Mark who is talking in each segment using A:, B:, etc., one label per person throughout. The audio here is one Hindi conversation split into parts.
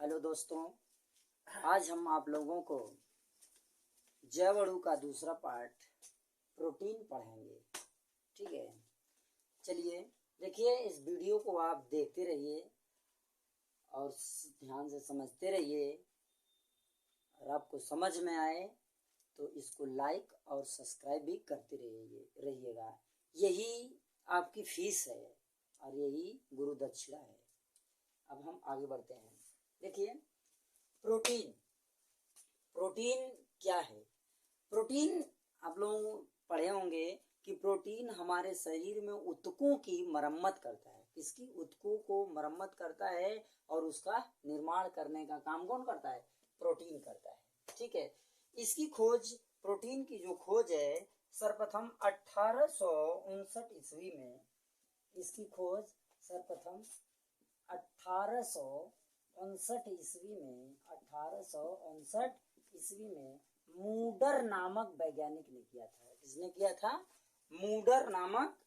A: हेलो दोस्तों, आज हम आप लोगों को जैव अणु का दूसरा पार्ट प्रोटीन पढ़ाएंगे। ठीक है, चलिए देखिए, इस वीडियो को आप देखते रहिए और ध्यान से समझते रहिए। और आपको समझ में आए तो इसको लाइक और सब्सक्राइब भी करते रहिएगा। यही आपकी फीस है और यही गुरु दक्षिणा है। अब हम आगे बढ़ते हैं। देखिए, प्रोटीन क्या है? प्रोटीन आप लोग पढ़े होंगे कि प्रोटीन हमारे शरीर में ऊतकों की मरम्मत करता है। किसकी? ऊतकों को मरम्मत करता है और उसका निर्माण करने का काम कौन करता है? प्रोटीन करता है। ठीक है, इसकी खोज, प्रोटीन की जो खोज है, सर्वप्रथम 1859 ईस्वी में इसकी खोज सर्वप्रथम 1859 ईस्वी में मूडर नामक वैज्ञानिक ने किया था। किसने किया था? मूडर नामक,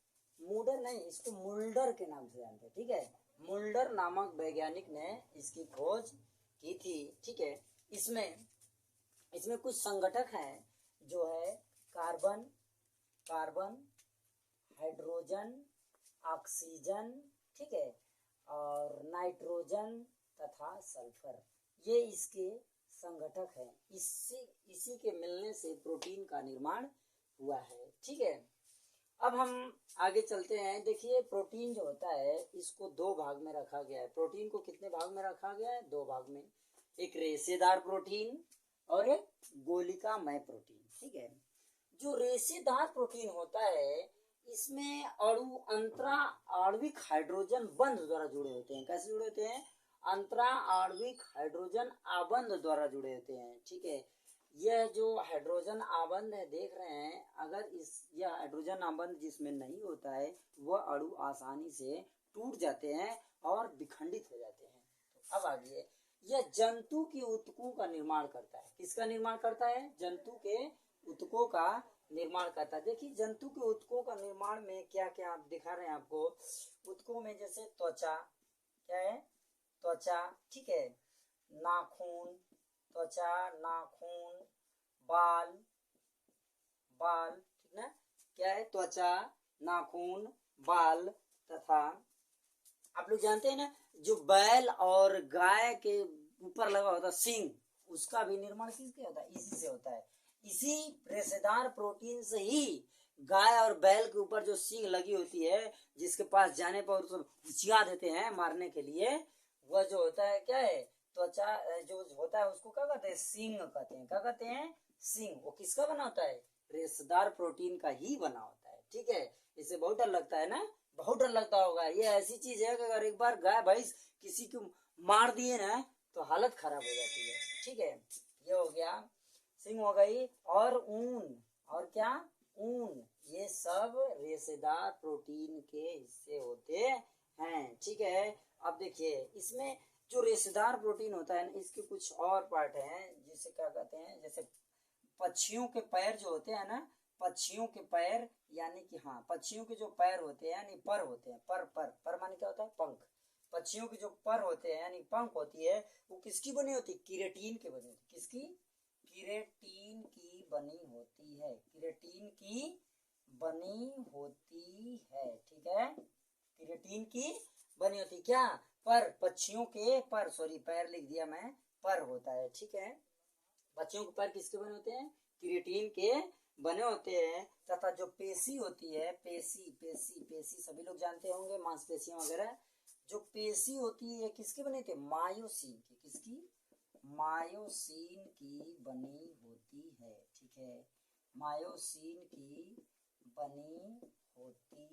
A: मूडर नहीं, इसको मुल्डर के नाम से जानते हैं। ठीक है, मुल्डर नामक वैज्ञानिक ने इसकी खोज की थी। ठीक है, इसमें कुछ संगठक हैं जो है कार्बन, हाइड्रोजन, ऑक्सीजन, ठीक है, और नाइट्रोजन तथा सल्फर, ये इसके संगठक हैं। इसी के मिलने से प्रोटीन का निर्माण हुआ है। ठीक है, अब हम आगे चलते हैं। देखिए, प्रोटीन जो होता है इसको दो भाग में रखा गया है। प्रोटीन को कितने भाग में रखा गया है? दो भाग में। एक रेशेदार प्रोटीन और एक गोलिकामय प्रोटीन। ठीक है, जो रेशेदार प्रोटीन होता है इसमें अणु अंतरा आणविक हाइड्रोजन बंध द्वारा जुड़े होते हैं। कैसे जुड़े होते हैं? अंतरा आणविक हाइड्रोजन आबंध द्वारा जुड़े होते हैं। ठीक है, यह जो हाइड्रोजन आबंध है, देख रहे हैं, अगर यह हाइड्रोजन आबंध जिसमें नहीं होता है वह अणु आसानी से टूट जाते हैं और विखंडित हो जाते हैं। तो अब आगे, यह जंतु के ऊतकों का निर्माण करता है। किसका निर्माण करता है? जंतु के ऊतकों का निर्माण करता है। देखिए, जंतु के ऊतकों का निर्माण में क्या क्या आप दिखा रहे हैं आपको। ऊतकों में जैसे त्वचा, क्या है? त्वचा, ठीक है, नाखून, त्वचा, नाखून, बाल, ठीक ना, क्या है? त्वचा, नाखून, बाल तथा आप लोग जानते हैं ना, जो बैल और गाय के ऊपर लगा होता है सींग, उसका भी निर्माण किससे होता है? इसी से होता है। इसी रेशेदार प्रोटीन से ही गाय और बैल के ऊपर जो सींग लगी होती है, जिसके पास जाने पर उसको उचिया देते हैं मारने के लिए, वह जो होता है क्या है? त्वचा जो होता है उसको क्या कहते हैं? सींग कहते हैं। क्या कहते हैं? सींग। वो किसका बना होता है? रेशेदार प्रोटीन का ही बना होता है। ठीक है, इससे बहुत डर लगता है ना, बहुत डर लगता होगा। ये ऐसी चीज है कि अगर एक बार गाय भैंस किसी को मार दिए ना तो हालत खराब हो जाती है। ठीक है, ये हो गया, सिंग हो गई। और ऊन, और क्या? ऊन, ये सब रेशेदार प्रोटीन के हिस्से होते हैं। ठीक है, अब देखिए, इसमें जो रेशेदार प्रोटीन होता है ना, इसके कुछ और पार्ट हैं जिसे क्या कहते हैं, जैसे पक्षियों के पैर जो होते हैं ना, पक्षियों के पैर, यानी कि हाँ, पक्षियों के जो पैर होते हैं यानी पर होते हैं, पर माने क्या होता है? पंख। पक्षियों के जो पर होते हैं यानी पंख होती है, वो किसकी बनी होती है? केराटिन की बनी होती है। किसकी? केराटिन की बनी होती है। केराटिन की बनी होती है। ठीक है, केराटिन की बनी होती है। क्या? पर, पक्षियों के पर, सॉरी पैर लिख दिया मैं, पर होता है। ठीक है, बच्चों के पैर किसके बने होते हैं? केराटिन के बने होते हैं। तथा जो पेशी होती है, पेशी सभी लोग जानते होंगे, मांसपेशियां वगैरह। जो पेशी होती है किसकी बनी होती है? मायोसिन की। किसकी? मायोसिन की बनी होती है। ठीक है, मायोसिन की बनी होती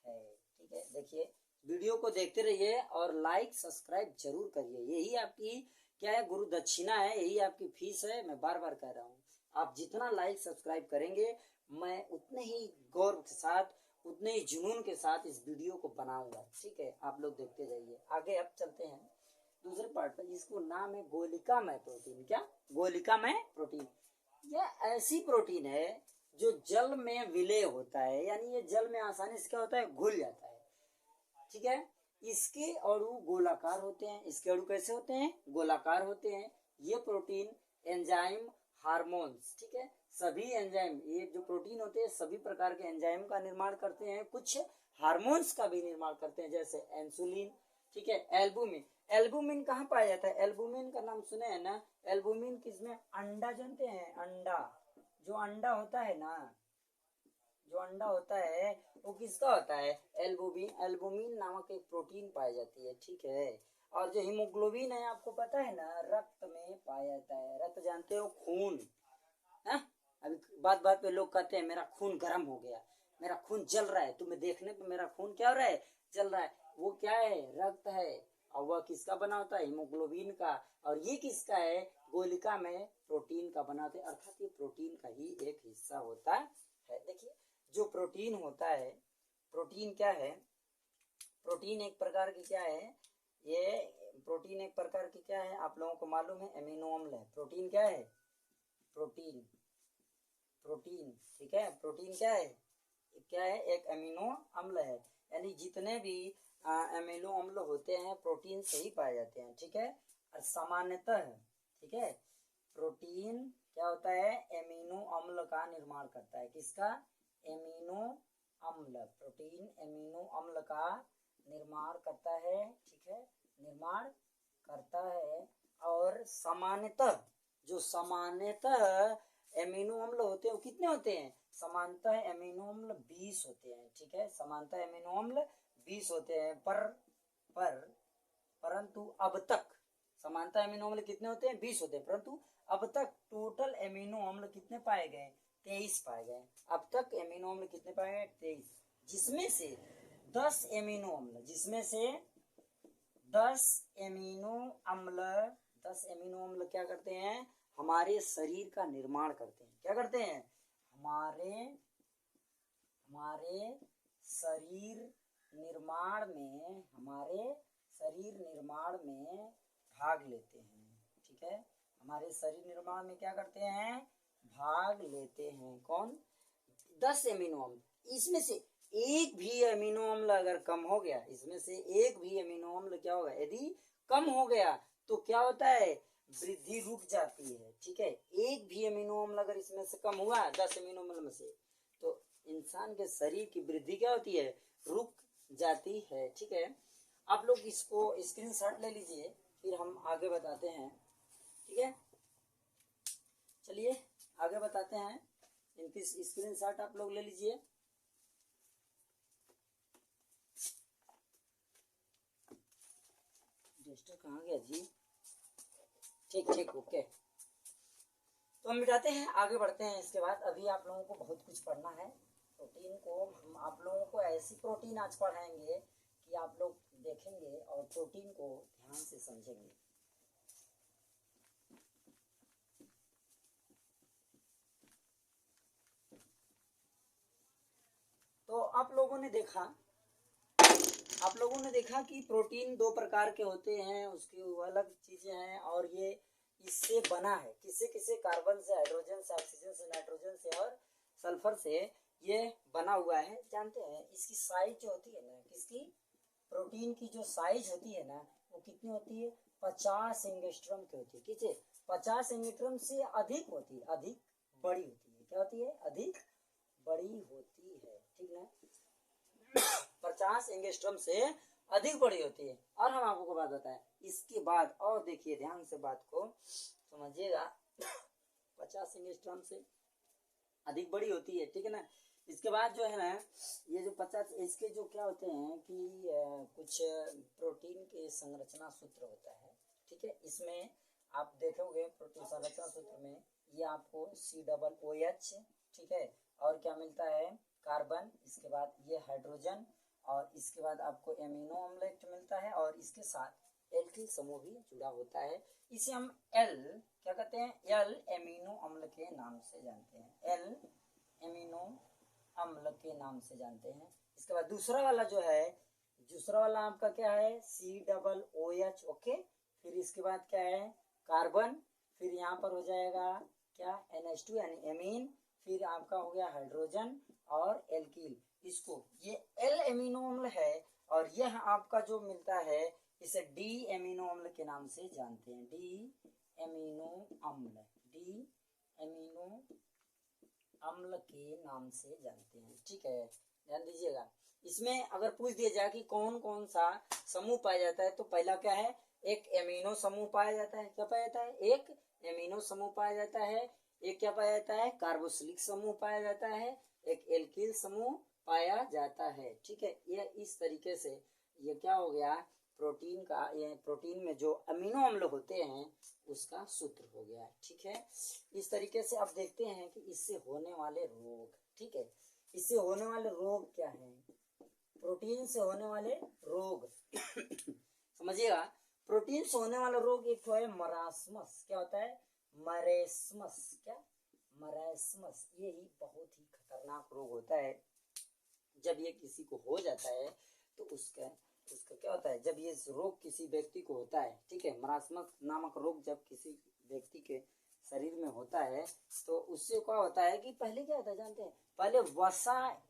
A: है। ठीक है, देखिए, वीडियो को देखते रहिए और लाइक सब्सक्राइब जरूर करिए। यही आपकी क्या है? गुरु दक्षिणा है, यही आपकी फीस है। मैं बार बार कह रहा हूँ, आप जितना लाइक सब्सक्राइब करेंगे, मैं उतने ही गौरव के साथ, उतने ही जुनून के साथ इस वीडियो को बनाऊंगा। ठीक है, आप लोग देखते जाइए। आगे अब चलते हैं दूसरे पार्ट पर, जिसको नाम है गोलिकामय प्रोटीन। क्या? गोलिकामय प्रोटीन। यह ऐसी प्रोटीन है जो जल में विलय होता है, यानी ये जल में आसानी से क्या होता है? घुल जाता है। ठीक है, इसके अणु गोलाकार होते हैं। इसके अणु कैसे होते हैं? गोलाकार होते हैं। ये प्रोटीन एंजाइम हार्मोन्स, ठीक है, सभी एंजाइम, ये जो प्रोटीन होते हैं सभी प्रकार के एंजाइम का निर्माण करते हैं, कुछ हार्मोन्स का भी निर्माण करते हैं जैसे इंसुलिन, ठीक है, एल्बुमिन। एल्बुमिन कहाँ पाया जाता है? एल्बुमिन का नाम सुने हैं ना? एल्बुमिन किसमें? अंडा जानते हैं? अंडा, जो अंडा होता है ना, जो अंडा होता है वो किसका होता है? एल्बुमिन। एल्बुमिन नामक एक प्रोटीन पाई जाती है, ठीक है। और जो हीमोग्लोबिन है आपको पता है ना, रक्त में पाया जाता है। रक्त जानते हो? खून है। अभी बात बात पे लोग कहते हैं मेरा खून गर्म हो गया, मेरा खून जल रहा है, तुम्हें देखने पे मेरा खून क्या हो रहा है? जल रहा है। वो क्या है? रक्त है। और वह किसका बना होता है? हीमोग्लोबिन का। और ये किसका है? गोलिका में प्रोटीन का बना होता है, अर्थात ये प्रोटीन का ही एक हिस्सा होता है। देखिए जो प्रोटीन होता है, प्रोटीन क्या है? प्रोटीन एक प्रकार की क्या है? ये प्रोटीन एक प्रकार की क्या है? आप लोगों को मालूम है, अमीनो अम्ल है। प्रोटीन क्या है? प्रोटीन, प्रोटीन, ठीक है। प्रोटीन क्या है? क्या है? एक अमीनो अम्ल है। यानी जितने भी अमीनो अम्ल होते हैं प्रोटीन से ही पाए जाते हैं, ठीक है। और सामान्यतः, ठीक है, प्रोटीन क्या होता है? अमीनो अम्ल का निर्माण करता है। किसका? अमीनो अम्ल। प्रोटीन अमीनो अम्ल का निर्माण करता है, ठीक है, निर्माण करता है। और सामान्यतः, जो सामान्यतः अमीनो अम्ल होते हैं वो कितने होते हैं? समानतः अमीनो अम्ल 20 होते हैं, ठीक है। समानतः अमीनो अम्ल 20 होते हैं। परंतु अब तक समानतः अमीनो अम्ल कितने होते हैं? 20 होते हैं। परंतु अब तक टोटल अमीनो अम्ल कितने पाए गए? 23 पाए गए। अब तक अमीनो अम्ल कितने पाए गए? 23, जिसमें से 10 अमीनो अम्ल, जिसमें से 10 अमीनो अम्ल 10 अमीनो अम्ल क्या करते हैं? हमारे शरीर का निर्माण करते हैं। क्या करते हैं? हमारे शरीर निर्माण में, हमारे शरीर निर्माण में भाग लेते हैं, ठीक है। हमारे शरीर निर्माण में क्या करते हैं? भाग लेते हैं। कौन? 10 अमीनो अम्ल। इसमें से एक भी अमीनो अम्ल अगर कम हो गया, इसमें से एक भी अमीनो अम्ल क्या होगा? यदि कम हो गया तो क्या होता है? वृद्धि रुक जाती है, ठीक है। एक भी अमीनो अम्ल अगर इसमें से कम हुआ 10 अमीनो अम्ल में से, तो इंसान के शरीर की वृद्धि क्या होती है? रुक जाती है, ठीक है। आप लोग इसको स्क्रीनशॉट ले लीजिए, फिर हम आगे बताते हैं, ठीक है। चलिए आगे बताते हैं। इनकी स्क्रीनशॉट आप लोग ले लीजिए। रजिस्टर कहाँ गया जी? ठीक ठीक, ओके। तो हम मिटाते हैं, आगे बढ़ते हैं। इसके बाद अभी आप लोगों को बहुत कुछ पढ़ना है। प्रोटीन को हम आप लोगों को ऐसी प्रोटीन आज पढ़ाएंगे कि आप लोग देखेंगे और प्रोटीन को ध्यान से समझेंगे। तो आप लोगों ने देखा कि प्रोटीन दो प्रकार के होते हैं, उसकी अलग चीजें हैं। और ये इससे बना है, किससे किससे? कार्बन से, हाइड्रोजन से, ऑक्सीजन से, नाइट्रोजन से और सल्फर से ये बना हुआ है। जानते हैं इसकी साइज जो होती है ना, किसकी? प्रोटीन की जो साइज होती है ना, वो कितनी होती है? 50 एंगस्ट्रॉम की होती है। किसे? 50 एंगस्ट्रॉम से अधिक होती है, अधिक बड़ी होती है। क्या होती है? अधिक बड़ी होती है, ठीक ना। 50 एंगस्ट्रॉम से अधिक बड़ी होती है। और हम आपको बात बताएं इसके बाद, और देखिए ध्यान से बात को समझिएगा। 50 एंगस्ट्रॉम से अधिक बड़ी होती है, ठीक है ना। इसके बाद जो है ना, ये जो 50, इसके जो क्या होते हैं कि कुछ प्रोटीन के संरचना सूत्र होता है, ठीक है। इसमें आप देखोगे प्रोटीन संरचना सूत्र में ये आपको COOH, ठीक है, और क्या मिलता है? कार्बन, इसके बाद ये हाइड्रोजन, और इसके बाद आपको एमिनो अम्ल मिलता है, और इसके साथ एल्किल समूह भी जुड़ा होता है। इसे हम एल क्या कहते हैं? एल एमिनो अम्ल के नाम से जानते हैं। एल एमिनो अम्ल के नाम से जानते हैं। इसके बाद दूसरा वाला जो है, दूसरा वाला आपका क्या है? COOH, okay. फिर इसके बाद क्या है? कार्बन, फिर यहाँ पर हो जाएगा क्या? NH2 यानी एमीन, फिर आपका हो गया हाइड्रोजन, और एल्कील, इसको ये एल एमिनो अम्ल है और यह आपका जो मिलता है इसे डी एमिनो अम्ल के नाम से जानते हैं। डी एमिनो अम्ल, डी एमिनो अम्ल के नाम से जानते हैं। ठीक है, ध्यान दीजिएगा। इसमें अगर पूछ दिया जाए कि कौन कौन सा समूह पाया जाता है तो पहला क्या है, एक एमिनो समूह पाया जाता है। क्या पाया जाता है, एक एमिनो समूह पाया जाता है। एक क्या पाया जाता है, कार्बोक्सिलिक समूह पाया जाता है। एक एल्किल समूह पाया जाता है। ठीक है, यह इस तरीके से ये क्या हो गया, प्रोटीन का, ये प्रोटीन में जो अमीनो अम्ल होते हैं उसका सूत्र हो गया। ठीक है, इस तरीके से अब देखते हैं कि इससे होने वाले रोग। ठीक है, इससे होने वाले रोग क्या हैं, प्रोटीन से होने वाले रोग समझिएगा। प्रोटीन से होने वाला रोग एक तो है मरास्मस। क्या होता है, मरेस्मस। क्या, मरेस्मस। ये ही बहुत ही खतरनाक रोग होता है। जब ये किसी को हो जाता है तो उसका क्या होता है, जब ये रोग किसी व्यक्ति को होता है, ठीक है, मरास्मस नामक रोग जब किसी व्यक्ति के शरीर में होता है तो उससे क्या होता है कि पहले क्या होता है जानते हैं, पहले वसा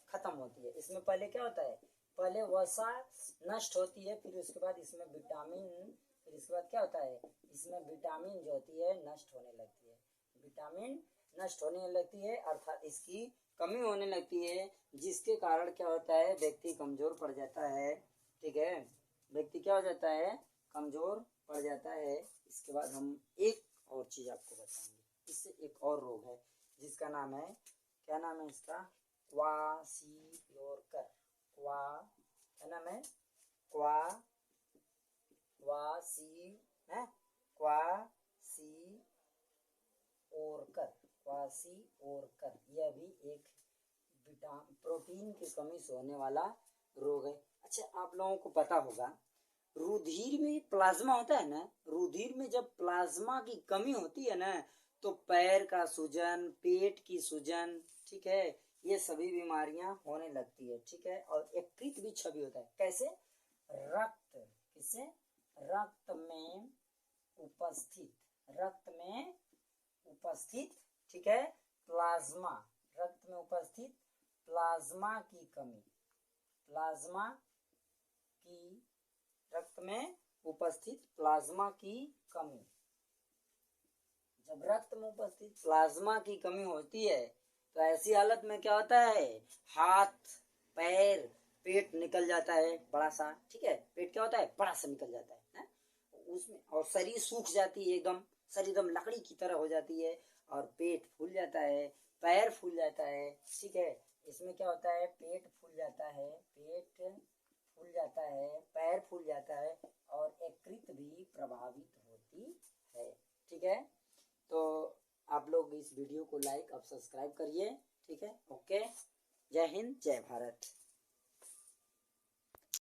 A: खत्म होती है। इसमें पहले क्या होता है, पहले वसा नष्ट होती है, फिर उसके बाद इसमें विटामिन, फिर इसके बाद क्या होता है, इसमें विटामिन जो होती है नष्ट होने लगती है। विटामिन नष्ट होने लगती है अर्थात इसकी कमी होने लगती है, जिसके कारण क्या होता है, व्यक्ति कमजोर पड़ जाता है। ठीक है, व्यक्ति क्या हो जाता है, कमजोर पड़ जाता है। इसके बाद हम एक और चीज आपको बताएंगे, इससे एक और रोग है जिसका नाम है, क्या नाम है इसका, क्वासियोरकर। क्या नाम है, क्वासियोरकर। यह भी एक प्रोटीन की कमी से होने वाला रोग है। अच्छा, आप लोगों को पता होगा रुधिर में प्लाज्मा होता है ना, रुधिर में जब प्लाज्मा की कमी होती है ना तो पैर का सूजन, पेट की सूजन, ठीक है, ये सभी बीमारियां होने लगती है। ठीक है, और यकृत भी छवि होता है। कैसे, रक्त, किसे, रक्त में उपस्थित, ठीक है, प्लाज्मा, रक्त में उपस्थित प्लाज्मा की कमी, रक्त में उपस्थित प्लाज्मा की कमी। जब रक्त में उपस्थित प्लाज्मा की कमी होती है तो ऐसी हालत में क्या होता है, हाथ, पैर, पेट निकल जाता है बड़ा सा। ठीक है, पेट क्या होता है, बड़ा सा निकल जाता है उसमें, और शरीर सूख जाती है, एकदम शरीर एकदम लकड़ी की तरह हो जाती है, और पेट फूल जाता है, पैर फूल जाता है। ठीक है, इसमें क्या होता है, पेट फूल जाता है, पैर फूल जाता है, और यकृत भी प्रभावित होती है। ठीक है, तो आप लोग इस वीडियो को लाइक और सब्सक्राइब करिए। ठीक है, ओके, जय हिंद, जय भारत।